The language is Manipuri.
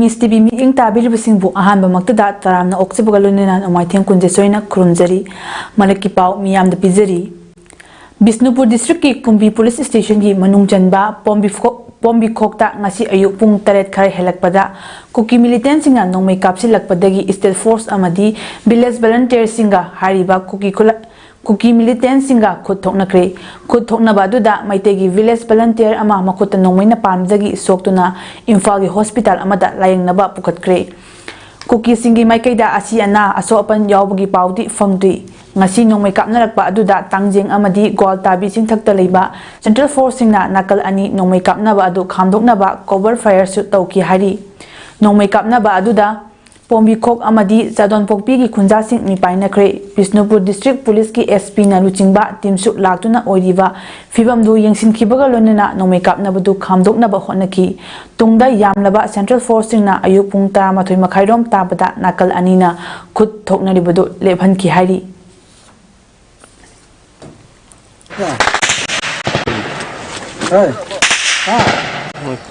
ꯏꯃꯤꯁ ꯇꯤꯚꯤ ꯃꯤꯠꯌꯦꯡ ꯇꯥꯕꯤꯔꯤꯕꯁꯤꯡꯕꯨ ꯑꯍꯥꯟꯕꯃꯛꯇꯗ ꯇꯔꯥꯝꯅ ꯑꯣꯛꯆꯕꯒ ꯂꯣꯏꯅꯅ ꯅꯣꯡꯃꯥꯏꯊꯦꯝ ꯀꯨꯟꯖꯦꯁꯣꯏꯅ ꯈꯨꯔꯨꯝꯖꯔꯤ ꯃꯂꯛꯀꯤ ꯄꯥꯎ ꯃꯤꯌꯥꯝꯗ ꯄꯤꯖꯔꯤ ꯕꯤꯁꯅꯨꯄꯨꯔ ꯗꯤꯁꯇ꯭ꯔꯤꯛꯀꯤ ꯀꯨꯝꯕꯤ ꯄꯨꯂꯤꯁ ꯁ꯭ꯇꯦꯁꯟꯒꯤ ꯃꯅꯨꯡ ꯆꯟꯕ ꯄꯣꯝꯕꯤꯈꯣꯛꯇ ꯉꯁꯤ ꯑꯌꯨꯛ ꯄꯨꯡ 8 ꯈꯔ ꯍꯦꯜꯂꯛꯄꯗ ꯀꯨꯀꯤ ꯃꯤꯂꯤꯇꯦꯟꯁꯤꯡꯅ ꯅꯣꯡꯃꯩ ꯀꯥꯞꯁꯤꯜꯂꯛꯄꯗꯒꯤ ꯁ꯭ꯇꯦꯠ ꯐꯣꯔꯁ ꯑꯃꯗꯤ ꯚꯤꯂꯦꯖ ꯚꯂꯟꯇꯤꯌꯔꯁꯤꯡꯒ ꯍꯥꯏꯔꯤꯕ ꯀꯨꯀꯤ ꯃꯤꯂꯤꯇꯦꯟꯁꯤꯡꯒ ꯈꯨꯠ ꯊꯣꯛꯅꯈ꯭ꯔꯦ ꯈꯨꯠ ꯊꯣꯛꯅꯕ ꯑꯗꯨꯗ ꯃꯩꯇꯩꯒꯤ ꯚꯤꯂꯦꯖ ꯚꯂꯟꯇꯤꯌꯔ ꯑꯃ ꯃꯈꯨꯠꯇ ꯅꯣꯡꯃꯩꯅ ꯄꯥꯟꯕꯗꯒꯤ ꯁꯣꯛꯇꯨꯅ ꯏꯝꯐꯥꯜꯒꯤ ꯍꯣꯁꯄꯤꯇꯥꯜ ꯑꯃꯗ ꯂꯥꯌꯦꯡꯅꯕ ꯄꯨꯈꯠꯈ꯭ꯔꯦ ꯀꯨꯀꯤꯁꯤꯡꯒꯤ ꯃꯥꯏꯀꯩꯗ ꯑꯁꯤ ꯑꯅꯥ ꯑꯁꯣꯛ ꯑꯄꯟ ꯌꯥꯎꯕꯒꯤ ꯄꯥꯎꯗꯤ ꯐꯪꯗ꯭ꯔꯤ ꯉꯁꯤ ꯅꯣꯡꯃꯩ ꯀꯥꯞꯅꯔꯛꯄ ꯑꯗꯨꯗ ꯇꯥꯡꯖꯦꯡ ꯑꯃꯗꯤ ꯒ꯭ꯋꯥꯜꯇꯥꯕꯤ ꯆꯤꯡꯊꯛꯇ ꯂꯩꯕ ꯁꯦꯟꯇ꯭ꯔꯦꯜ ꯐꯣꯔꯁꯁꯤꯡꯅ ꯅꯥꯀꯜ ꯑꯅꯤ ꯅꯣꯡꯃꯩ ꯀꯥꯞꯅꯕ ꯑꯗꯨ ꯈꯥꯝꯗꯣꯛꯅꯕ ꯀꯣꯚꯔ ꯐꯥꯌꯔꯁꯨ ꯇꯧꯈꯤ ꯍꯥꯏꯔꯤ ꯅꯣꯡꯃꯩ ꯀꯥꯞꯅꯕ ꯑꯗꯨꯗ ꯄꯣꯝꯕꯤꯈꯣꯛ ꯑꯃꯗꯤ ꯆꯥꯗꯣꯟꯄꯣꯛꯄꯤꯒꯤ ꯈꯨꯟꯖꯥꯁꯤꯡ ꯃꯤꯄꯥꯏꯅꯈ꯭ꯔꯦ ꯕꯤꯁꯅꯨꯄꯨꯔ ꯗꯤꯁꯇ꯭ꯔꯤꯛ ꯄꯨꯂꯤꯁꯀꯤ SP ꯅ ꯂꯨꯆꯤꯡꯕ ꯇꯤꯝꯁꯨ ꯂꯥꯛꯇꯨꯅ ꯑꯣꯏꯔꯤꯕ ꯐꯤꯕꯝꯗꯨ ꯌꯦꯡꯁꯤꯟꯈꯤꯕꯒ ꯂꯣꯏꯅꯅ ꯅꯣꯡꯃꯩ ꯀꯥꯞꯅꯕꯗꯨ ꯈꯥꯝꯗꯣꯛꯅꯕ ꯍꯣꯠꯅꯈꯤ ꯇꯨꯡꯗ ꯌꯥꯝꯂꯕ ꯁꯦꯟꯇ꯭ꯔꯦꯜ ꯐꯣꯔꯁꯁꯤꯡꯅ ꯑꯌꯨꯛ ꯄꯨꯡ 11:30 ꯇꯥꯕꯗ ꯅꯥꯀꯜ ꯑꯅꯤꯅ ꯈꯨꯠ ꯊꯣꯛꯅꯔꯤꯕꯗꯨ ꯂꯦꯞꯍꯟꯈꯤ ꯍꯥꯏꯔꯤ Hey. Ah.